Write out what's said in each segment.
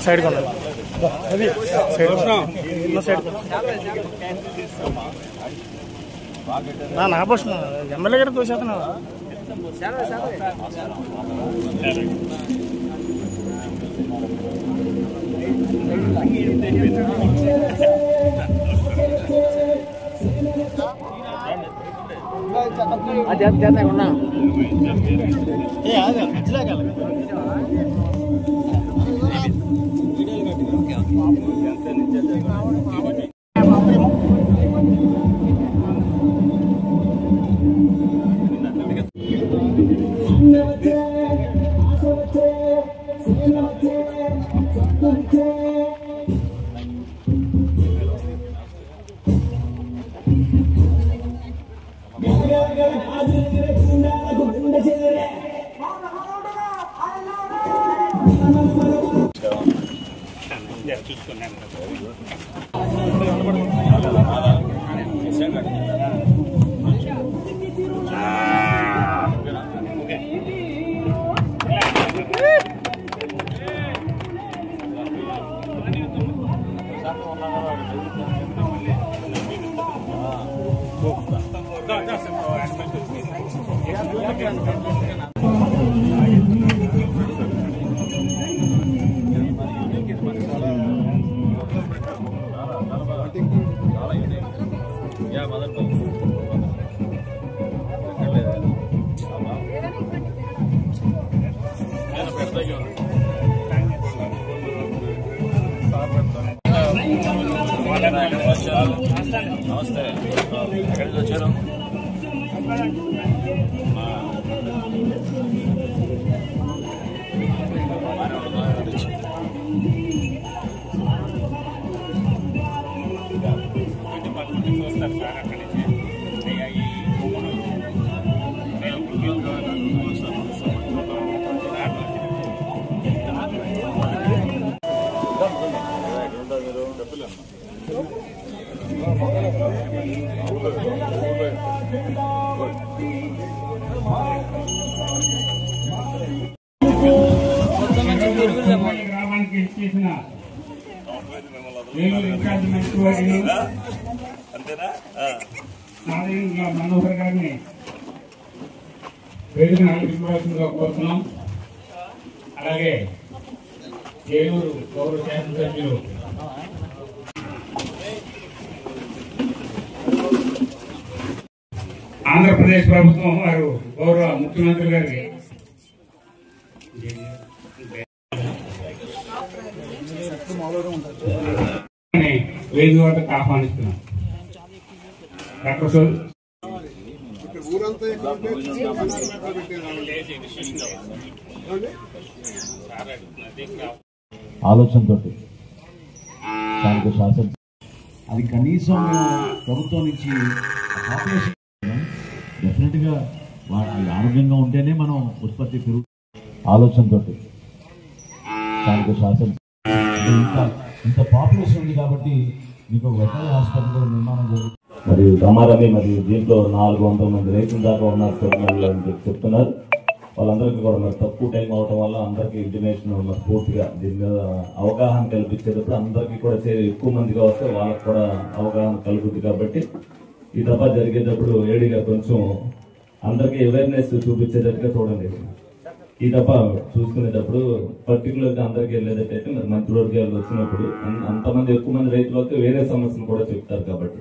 Side నా post MLA గారు తోసేస్తున్నావు ఉన్నా నమస్తే ఎక్కడి నుంచి వచ్చారు గ్రామానికి చేసిన మనోహర్ గారిని వేదికను అలంకరించవలసిందిగా కోరుతున్నాం. అలాగే ఏలూరు గౌరవ శాసనసభ్యులు ఆంధ్రప్రదేశ్ ప్రభుత్వం వారు గౌరవ ముఖ్యమంత్రి గారికి వేదిక వద్దకు ఆహ్వానిస్తున్నాం. ఆలోచనతో దానికి శాసన అది కనీసం ప్రభుత్వం నుంచి డెఫినెట్ గా ఆరోగ్యంగా ఉంటేనే మనం ఉత్పత్తి పెరుగు ఆలోచనతో దానికి శాసన ఇంత పాపులేషన్ ఉంది కాబట్టి మీకు వెటనరీ హాస్పిటల్ కూడా నిర్మాణం జరుగుతుంది. మరియు రమారమి మరియు దీంట్లో 400 మంది రైతుల దాకా ఉన్నారు తెలంగాణలో అని చెప్తున్నారు. వాళ్ళందరికీ కూడా మరి తక్కువ టైం అవడం వల్ల అందరికీ ఇంటిమేషన్ మరి పూర్తిగా దీని మీద అవగాహన కల్పించేటప్పుడు అందరికీ కూడా ఎక్కువ మందిగా వస్తే వాళ్ళకి కూడా అవగాహన కలుగుతుంది. కాబట్టి ఈ దఫా జరిగేటప్పుడు ఏడీగా కొంచెం అందరికీ అవేర్నెస్ చూపించేటట్టుగా చూడండి. ఈ దఫా చూసుకునేటప్పుడు పర్టికులర్గా అందరికీ వెళ్ళేటట్టయితే మరి మంత్రివర్గాలు వచ్చినప్పుడు అంతమంది ఎక్కువ మంది రైతులు వస్తే వేరే సమస్యలు కూడా చెప్తారు. కాబట్టి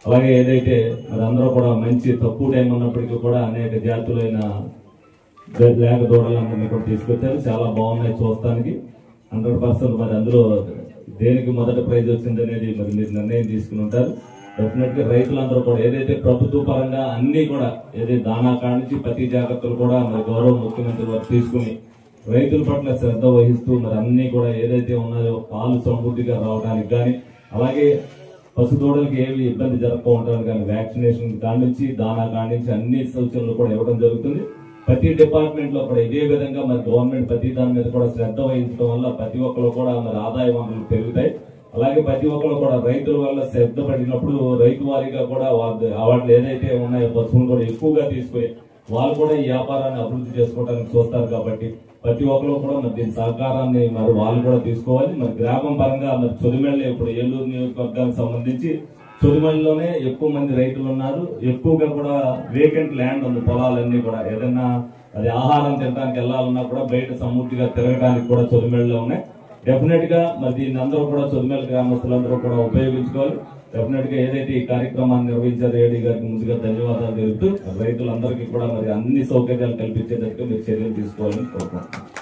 అలాగే ఏదైతే మరి అందరూ కూడా మంచి తక్కువ టైం ఉన్నప్పటికీ కూడా అనేక జాతులైన లేక దూడలందరినీ కూడా తీసుకొచ్చారు. చాలా బాగున్నాయి చూస్తానికి. 100% మరి అందులో దేనికి మొదటి ప్రైజ్ వచ్చింది అనేది మరి మీరు నిర్ణయం తీసుకుని ఉంటారు. డెఫినెట్ గా రైతులందరూ కూడా ఏదైతే ప్రభుత్వ పరంగా అన్ని కూడా ఏదైతే దానా కానించి ప్రతి జాగ్రత్తలు కూడా మరి గౌరవ ముఖ్యమంత్రి వారు తీసుకుని రైతుల పట్ల శ్రద్ధ వహిస్తూ మరి అన్ని కూడా ఏదైతే ఉన్నాయో పాలు సమృద్ధిగా రావడానికి కానీ అలాగే పశుదూడలకి ఏమి ఇబ్బంది జరగకపోవడానికి కానీ వ్యాక్సినేషన్ కానించి దానా కానించి అన్ని సూచనలు కూడా ఇవ్వడం జరుగుతుంది. ప్రతి డిపార్ట్మెంట్ లో కూడా ఇదే విధంగా మరి గవర్నమెంట్ ప్రతి దాని మీద కూడా శ్రద్ధ వహించడం వల్ల ప్రతి ఒక్కరు కూడా మరి ఆదాయ వనరులు పెరుగుతాయి. అలాగే ప్రతి ఒక్కరు కూడా రైతుల వల్ల శ్రద్ధ పడినప్పుడు రైతు వారీగా కూడా వాళ్ళు ఏదైతే ఉన్నాయో పశువులు కూడా ఎక్కువగా తీసుకుని వాళ్ళు కూడా ఈ వ్యాపారాన్ని అభివృద్ధి చేసుకోవడానికి చూస్తారు. కాబట్టి ప్రతి ఒక్కరు కూడా మరి దీని సహకారాన్ని మరి వాళ్ళు కూడా తీసుకోవాలి. మరి గ్రామం పరంగా మరి చొలిమెళ్ళ ఇప్పుడు ఏలూరు నియోజకవర్గానికి సంబంధించి చొలిమెళ్ళలోనే ఎక్కువ మంది రైతులు ఉన్నారు. ఎక్కువగా కూడా వేకెంట్ ల్యాండ్ ఉంది, పొలాలన్నీ కూడా ఏదైనా అది ఆహారం తినడానికి వెళ్ళాలన్నా కూడా బయట సమృద్ధిగా తిరగడానికి కూడా చొలిమెళ్ళలో ఉన్నాయి. డెఫినెట్ గా మరి దీన్ని అందరూ కూడా చొలిమెళ్ళ గ్రామస్తులందరూ కూడా ఉపయోగించుకోవాలి. డెఫినెట్ గా ఏదైతే ఈ కార్యక్రమాన్ని నిర్వహించారో ఏడీ గారికి ముందుగా ధన్యవాదాలు తెలుపుతూ రైతులందరికీ కూడా మరి అన్ని సౌకర్యాలు కల్పించేటట్టుగా మీరు చర్యలు తీసుకోవాలని కోరుకుంటున్నాను.